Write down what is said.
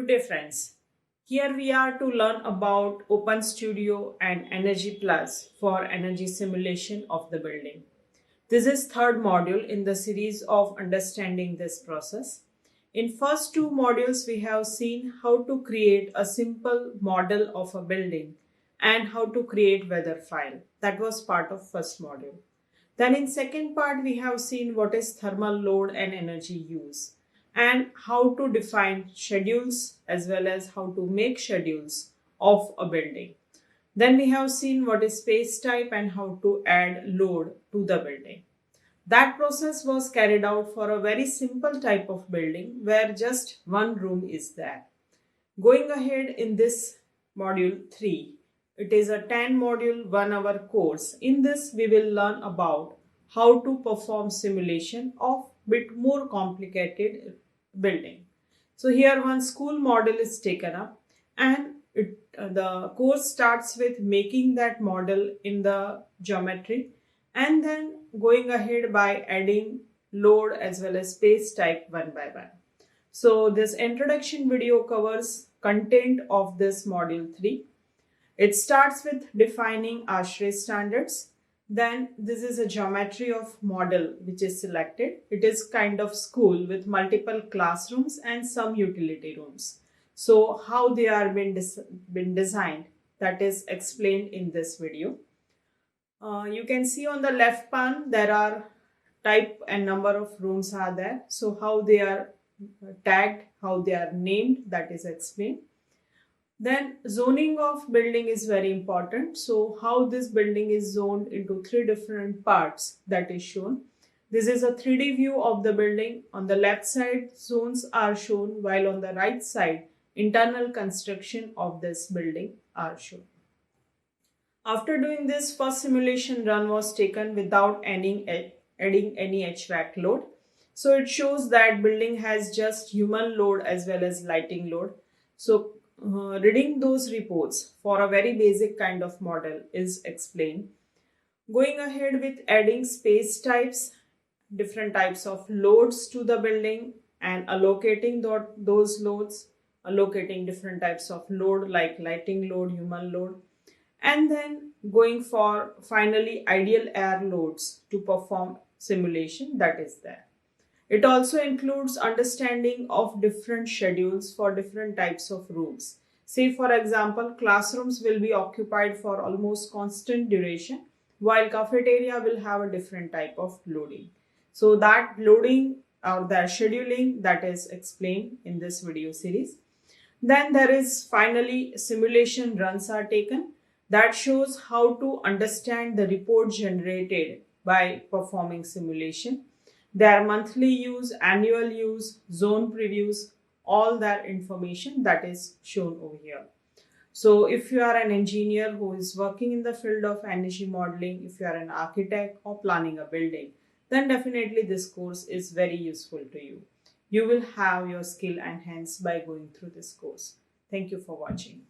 Good day friends. Here we are to learn about Openstudio and EnergyPlus for energy simulation of the building. This is third module in the series of understanding this process. In first two modules we have seen how to create a simple model of a building and how to create weather file. That was part of first module. Then in second part we have seen what is thermal load and energy use, and how to define schedules as well as how to make schedules of a building. Then we have seen what is space type and how to add load to the building. That process was carried out for a very simple type of building where just one room is there. Going ahead in this module 3, it is a 10 module 1 hour course. In this we will learn about how to perform simulation of bit more complicated building. So here one school model is taken up, and the course starts with making that model in the geometry and then going ahead by adding load as well as space type one by one. So this introduction video covers content of this module 3. It starts with defining ASHRAE standards. Then this is a geometry of model which is selected. It is kind of school with multiple classrooms and some utility rooms. So how they are been designed, that is explained in this video. You can see on the left pan there are type and number of rooms are there. So how they are tagged, how they are named, that is explained. Then zoning of building is very important. So how this building is zoned into 3 different parts, that is shown. This is a 3D view of the building. On the left side zones are shown, while on the right side internal construction of this building are shown. After doing this, first simulation run was taken without adding any HVAC load. So it shows that building has just human load as well as lighting load. So reading those reports for a very basic kind of model is explained. Going ahead with adding space types, different types of loads to the building and allocating those loads, allocating different types of load like lighting load, human load, and then going for finally ideal air loads to perform simulation, that is there. It also includes understanding of different schedules for different types of rooms. Say for example, classrooms will be occupied for almost constant duration, while cafeteria will have a different type of loading. So that loading or the scheduling, that is explained in this video series. Then there is finally simulation runs are taken. That shows how to understand the report generated by performing simulation. Their monthly use, annual use, zone previews, all that information that is shown over here. So if you are an engineer who is working in the field of energy modeling, if you are an architect or planning a building, then definitely this course is very useful to you. You will have your skill enhanced by going through this course. Thank you for watching.